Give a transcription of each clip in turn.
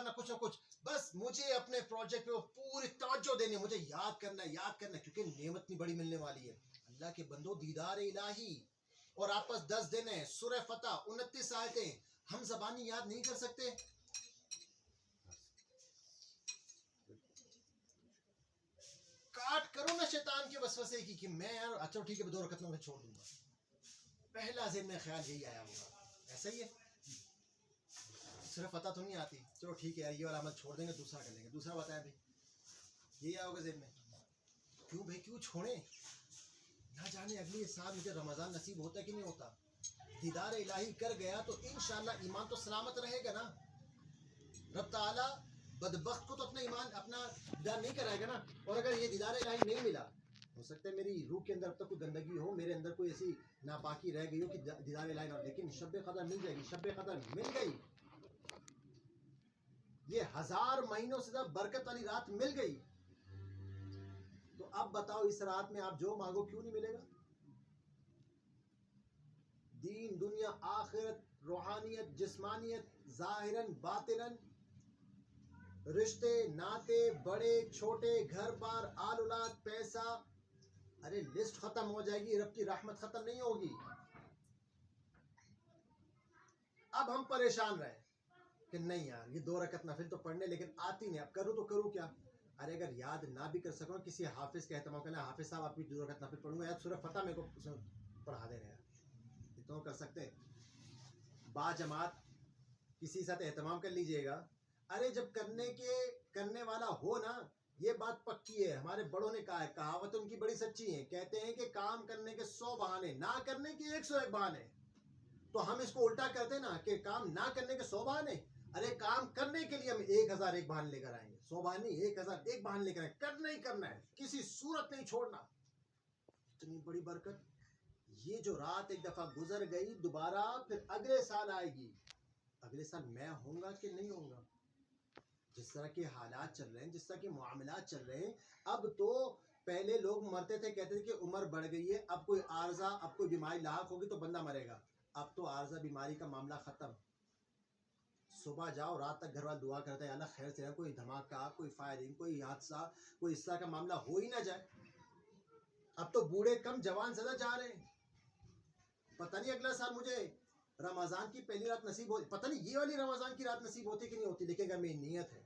نہ کچھ. بس مجھے اپنے پروجیکٹ پہ پوری توجہ دینی ہے, مجھے یاد کرنا ہے کیونکہ نعمت نہیں بڑی ملنے والی ہے. اللہ کے بندو, دیدار الہی, اور آپ پاس 10 دن ہیں. سورہ فتح 29 آیتیں, ہم زبانی یاد نہیں کر سکتے. کاٹ کرو نا شیطان کے وسوسے کی کہ میں یار اچھا ٹھیک ہے 2 رکعت میں چھوڑ دوں گا. پہلا ذہن میں خیال یہی آیا ہوگا, ایسا ہی ہے. صرف فتح تو نہیں آتی, چلو ٹھیک ہے یار یہ والا عمل چھوڑ دیں گے, دوسرا کر لیں گے. دوسرا بتایا بھائی, یہی آیا ہوگا ذہن میں. کیوں بھائی کیوں چھوڑیں, نہ جانے اگلی سال مجھے رمضان نصیب ہوتا ہے کہ نہیں ہوتا. دیدار الہی کر گیا تو انشاءاللہ ایمان تو سلامت رہے گا نا. رب تعالیٰ بدبخت کو تو اپنا ایمان اپنا دیدار نہیں کرائے گا نا. اور اگر یہ دیدار الہی نہیں ملا, ہو سکتا ہے میری روح کے اندر اب تک کوئی گندگی ہو, میرے اندر کوئی ایسی ناپاکی رہ گئی ہو کہ دیدار الہی نہ ہو, لیکن شب قدر مل جائے گی. شب قدر مل گئی, یہ 1000 مہینوں سے زیادہ برکت والی رات مل گئی. تو اب بتاؤ اس رات میں آپ جو مانگو کیوں نہیں ملے گا. دین دنیا آخرت, روحانیت جسمانیت, ظاہراً باطناً, رشتے ناتے بڑے چھوٹے, گھر بار آل اولاد پیسہ, ارے لسٹ ختم ہو جائے گی, رب کی رحمت ختم نہیں ہوگی. اب ہم پریشان رہے کہ نہیں یار یہ 2 رکعت نفل تو پڑھنے, لیکن آتی نہیں, اب کروں تو کروں کیا. ارے اگر یاد نہ بھی کر سکوں, کسی حافظ کا اہتمام کرنا, حافظ صاحب آپ کی 2 رکعت نفل پڑھوں گا, یار سورہ فتح میرے کو پڑھا دے رہے ہیں, اتنا کر سکتے ہیں. با جماعت کسی ساتھ اہتمام کر لیجئے گا. ارے جب کرنے والا ہو نا, یہ بات پکی ہے, ہمارے بڑوں نے کہا ہے, کہاوت ان کی بڑی سچی ہے, کہتے ہیں کہ کام کرنے کے 100 بہانے, نہ کرنے کے 101 بہانے. تو ہم اس کو الٹا کرتے نا کہ کام نہ کرنے کے 100 بہانے, ارے کام کرنے کے لیے ہم 1001 بہانے لے کر آئیں گے. 100 بہانے 1001 بہانے لے کر آئیں گے, کرنا ہی کرنا ہے, کسی صورت نہیں چھوڑنا. اتنی بڑی برکت. یہ جو رات ایک دفعہ گزر گئی, دوبارہ پھر اگلے سال آئے گی. اگلے سال میں ہوں گا کہ نہیں ہوں گا. جس طرح کے حالات چل رہے ہیں, جس طرح کے معاملات چل رہے ہیں, اب تو پہلے لوگ مرتے تھے, کہتے تھے کہ عمر بڑھ گئی ہے, اب کوئی عارضہ, اب کوئی بیماری لاحق ہوگی تو بندہ مرے گا. اب تو عارضہ بیماری کا معاملہ ختم. صبح جاؤ رات تک گھر والے دعا کرتے ہیں, اللہ خیر سے, کوئی دھماکہ, کوئی فائرنگ, کوئی حادثہ, کوئی اس طرح کا معاملہ ہو ہی نہ جائے. اب تو بوڑھے کم جوان زیادہ جا رہے ہیں. پتہ نہیں اگلا سال مجھے رمضان کی پہلی رات نصیب ہوتی, پتہ نہیں یہ والی رمضان کی رات نصیب ہوتی کہ نہیں ہوتی, لیکن اگر میری نیت ہے,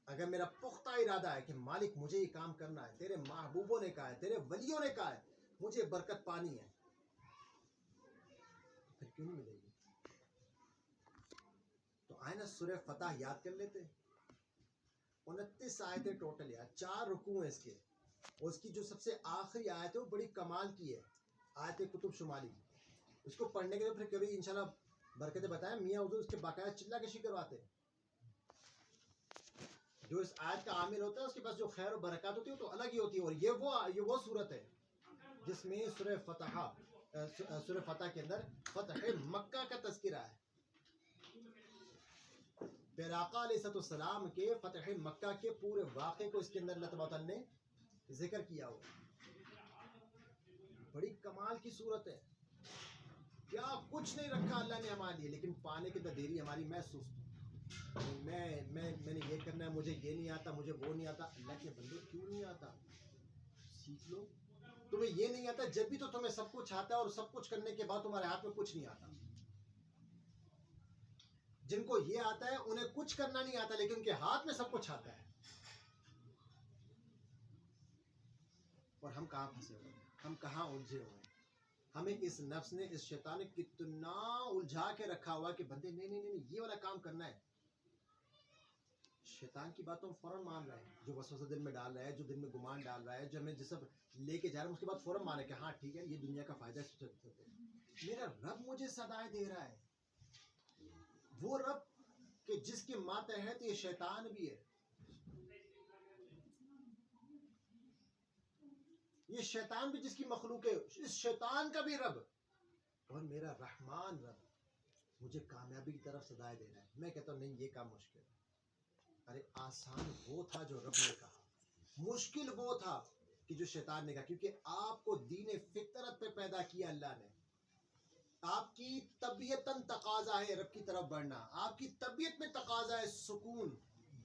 اگر میرا پختہ ارادہ ہے کہ مالک مجھے یہ کام کرنا ہے, تیرے محبوبوں نے کہا ہے, تیرے ولیوں نے کہا ہے, مجھے برکت پانی ہے, پھر کیوں نہیں ملے گی. تو آئے نا سورہ فتح یاد کر لیتے. 29 آیتیں ٹوٹل, یار 4 رکوع ہیں اس کے, اور اس کی جو سب سے آخری آیت ہے وہ بڑی کمال کی ہے, آیت کتب شمالی. اس کو پڑھنے کے لیے پھر کبھی انشاءاللہ برکتیں بتائیں, میاں حضور اس کے باقاعدہ چلا کشی کرواتے ہیں. جو اس آیت کا عامل ہوتا ہے اس کے پاس جو خیر و برکات ہوتی ہے وہ تو الگ ہی ہوتی ہے. اور یہ وہ صورت ہے جس میں سورہ فتح کے اندر فتح مکہ کا تذکرہ ہے. پھر آقا علیہ السلام کے فتح مکہ کے پورے واقعے کو اس کے اندر اللہ تبارک و تعالی نے ذکر کیا ہوا. بڑی کمال کی صورت ہے. کیا کچھ نہیں رکھا اللہ نے ہمارے لیے, لیکن پانے کے اندر دیری ہماری محسوس. میں نے یہ کرنا ہے, مجھے یہ نہیں آتا, مجھے وہ نہیں آتا. اللہ کے بندے کیوں نہیں آتا, سیکھ لو. تمہیں یہ نہیں آتا جب بھی تو تمہیں سب کچھ آتا ہے, اور سب کچھ کرنے کے بعد تمہارے ہاتھ میں کچھ نہیں آتا. جن کو یہ آتا ہے انہیں کچھ کرنا نہیں آتا, لیکن ان کے ہاتھ میں سب کچھ آتا ہے. اور ہم کہاں پھنسے ہوئے, ہم کہاں الجھے ہوئے. ہمیں اس نفس نے, اس شیطان نے کتنا الجھا کے رکھا ہوا کہ بندے نہیں یہ والا کام کرنا ہے. شیطان کی بات تو ہم فوراً مان رہے ہیں, جو وسوسہ دل میں ڈال رہا ہے, جو دل میں گمان ڈال رہا ہے, جو ہمیں جس سب لے کے جا رہا ہے, اس کے بعد فوراً مان رہے ہیں کہ ہاں ٹھیک ہے یہ دنیا کا فائدہ ہے. میرا رب مجھے صدائے دے رہا ہے, وہ رب کہ جس کے ماتحت یہ شیطان بھی ہے. یہ شیطان بھی جس کی مخلوق ہے, اس شیطان کا بھی رب, اور میرا رحمان رب مجھے کامیابی کی طرف صدائے دے رہا ہے. میں کہتا ہوں نہیں یہ کام مشکل ہے. ارے آسان وہ تھا جو رب نے کہا, مشکل وہ تھا کہ جو شیطان نے کہا, کیونکہ آپ کو دین فطرت پہ پیدا کیا اللہ نے. آپ کی طبیعتاً تقاضا ہے رب کی طرف بڑھنا، آپ کی طبیعت میں تقاضا ہے سکون،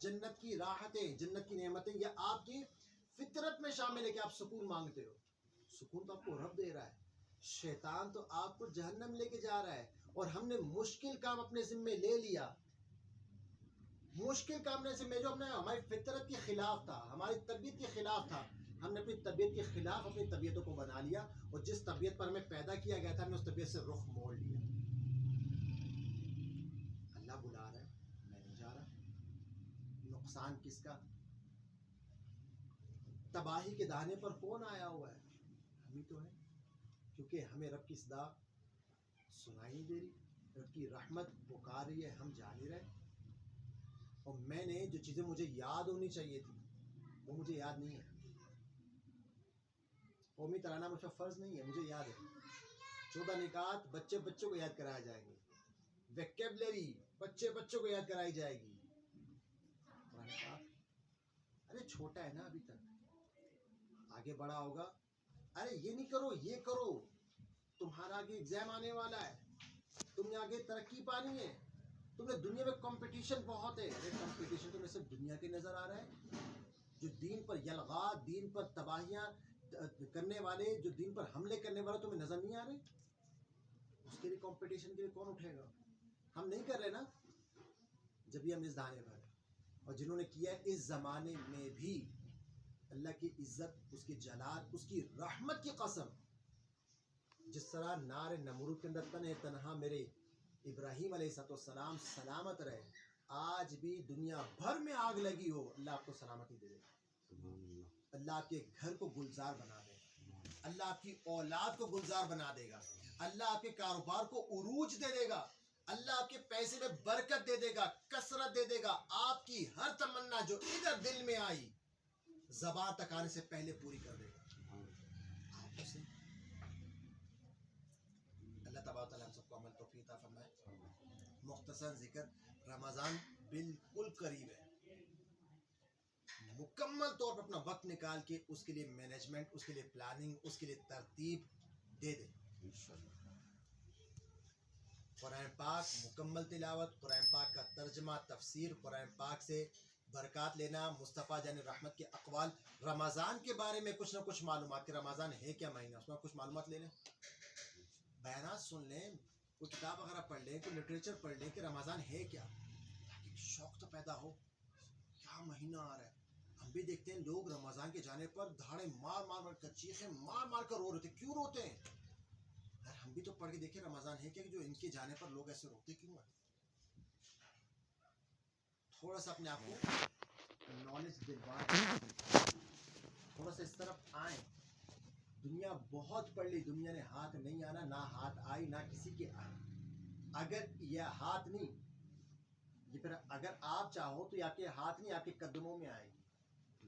جنت کی راحتیں، جنت کی نعمتیں، یہ آپ کی فطرت میں شامل ہے کہ آپ سکون مانگتے ہو. سکون تو آپ کو رب دے رہا ہے، شیطان تو آپ کو جہنم لے کے جا رہا ہے. اور ہم نے مشکل کام اپنے ذمے لے لیا، مشکل کام نے ذمے جو اپنے ہماری فطرت کے خلاف تھا، ہماری طبیعت کے خلاف تھا، ہم نے اپنی طبیعت کے خلاف اپنی طبیعتوں کو بنا لیا، اور جس طبیعت پر ہمیں پیدا کیا گیا تھا ہم نے اس طبیعت سے رخ موڑ لیا. اللہ بلا رہا ہے، میں نہیں جا رہا. نقصان کس کا؟ تباہی کے دانے پر کون آیا ہوا ہے؟ ہم ہی تو ہیں، کیونکہ ہمیں رب کی صدا سنائی نہیں دے رہی، رب کی رحمت پکار رہی ہے، ہم جا نہیں رہے. اور میں نے جو چیزیں مجھے یاد ہونی چاہیے تھی وہ مجھے یاد نہیں ہے. قومی ترانہ مجھ پر فرض نہیں ہے، مجھے یاد ہے. 14 نکات بچوں کو یاد کرایا جائیں گے، ویکیبلری بچوں کو یاد کرائی جائے گی. ارے چھوٹا ہے نا ابھی تک، آگے بڑا ہوگا. ارے یہ نہیں کرو، یہ کرو، تمہارا آگے ایگزام آنے والا ہے، تم نے آگے ترقی پانی ہے، تم نے دنیا میں کمپٹیشن بہت ہے. کمپٹیشن تمہیں صرف دنیا کے نظر آ رہا ہے؟ جو دین پر یلغات، دین پر تباہیاں کرنے والے، جو دین پر حملے کرنے والے تمہیں نظر نہیں آ رہے؟ اس کے لیے کمپٹیشن کے لیے کون اٹھے گا؟ ہم نہیں کر رہے نا. جب بھی ہم اس دانے پر ہیں، اور جنہوں نے کیا اس زمانے میں بھی، اللہ کی عزت، اس کی جلال، اس کی رحمت کی قسم، جس طرح نار نمرود کے اندر تنہا تنہا میرے ابراہیم علیہ السلام سلامت رہے، آج بھی دنیا بھر میں آگ لگی ہو، اللہ آپ کو سلامتی دے گا. اللہ آپ کے گھر کو گلزار بنا دے گا، اللہ آپ کی اولاد کو گلزار بنا دے گا، اللہ آپ کے کاروبار کو عروج دے دے گا، اللہ آپ کے پیسے میں برکت دے دے گا، کثرت دے دے گا. آپ کی ہر تمنا جو ادھر دل میں آئی زبان تک آنے سے پہلے پوری کر دے گا. اللہ تبارک تعالیٰ ہم سب کو عمل توفیق عطا فرمائے. مختصر ذکر، رمضان بالکل قریب ہے، مکمل طور پر اپنا وقت نکال کے اس کے لیے مینجمنٹ، اس کے لیے پلاننگ، اس کے لیے ترتیب دے دے. قرآن پاک مکمل تلاوت، قرآن پاک کا ترجمہ، تفسیر، قرآن پاک سے برکات لینا، مصطفیٰ جان رحمت کے اقوال، رمضان کے بارے میں کچھ نہ کچھ معلومات، کہ رمضان ہے کیا مہینہ، اس میں کچھ معلومات لے لیں، بیانات سن لیں، کوئی کتاب وغیرہ پڑھ لیں، کوئی لٹریچر پڑھ لیں کہ رمضان ہے کیا، تاکہ شوق تو پیدا ہو کیا مہینہ آ رہا ہے. ہم بھی دیکھتے ہیں لوگ رمضان کے جانے پر دھاڑے مار مار کر، چیخیں مار مار کر رو رہے تھے. کیوں روتے ہیں؟ یار ہم بھی تو پڑھ کے دیکھیں رمضان ہے کیا کہ جو ان کے جانے پر لوگ ایسے روتے کیوں ہیں. تھوڑا سا اپنے آپ کو نالج دلوائیں، تھوڑا سا اس طرف آئیں. دنیا بہت پڑھ لی، دنیا نے ہاتھ نہیں آنا، نہ ہاتھ آئی، نہ کسی کے آئی. اگر یہ ہاتھ نہیں، یہ پھر اگر آپ چاہو تو یہ آپ کے ہاتھ نہیں، آپ کے قدموں میں آئے گی.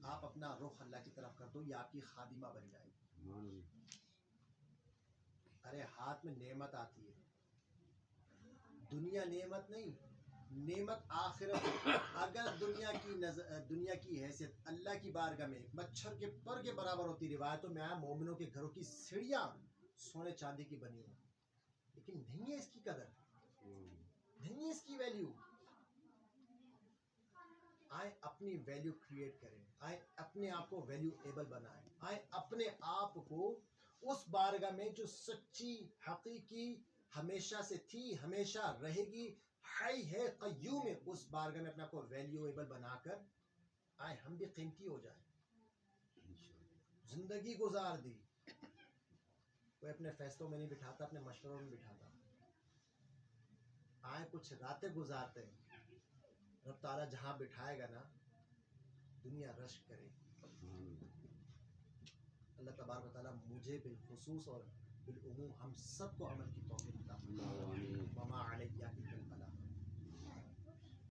آپ اپنا رخ اللہ کی طرف کر دو، یہ آپ کی خادمہ بن جائے گی. ارے ہاتھ میں نعمت آتی ہے، دنیا نعمت نہیں، نعمت آخرت. اگر دنیا کی حیثیت اللہ کی بارگاہ میں مچھر کے پر کے برابر ہوتی، روایتوں میں آیا مومنوں کے گھروں کی سیڑھیاں سونے چاندی کی بنی ہوئی، لیکن نہیں ہے اس کی قدر، نہیں ہے اس کی ویلیو. آئے اپنی ویلیو کریٹ کریں، آئے اپنے آپ کو ویلیو ایبل بنائیں، آئے اپنے آپ کو اس بارگاہ میں جو سچی، حقیقی، ہمیشہ سے تھی، ہمیشہ رہے گی، حی ہے، قیوم ہے، اس بارگاہ میں اپنے آپ کو ویلیویبل بنا کر آئے ہم بھی قیمتی ہو جائیں. زندگی گزار دی، کوئی اپنے فیصلوں میں نہیں بٹھاتا، اپنے مشوروں میں بٹھاتا. آئے کچھ راتیں گزارتے ہیں، رب تعالیٰ جہاں بٹھائے گا نا دنیا رشک کرے. اللہ تبارک و تعالیٰ مجھے بالخصوص اور بالعموم ہم سب کو عمل کی توفیق عطا فرمائے. وما علیہ الا البلاغ.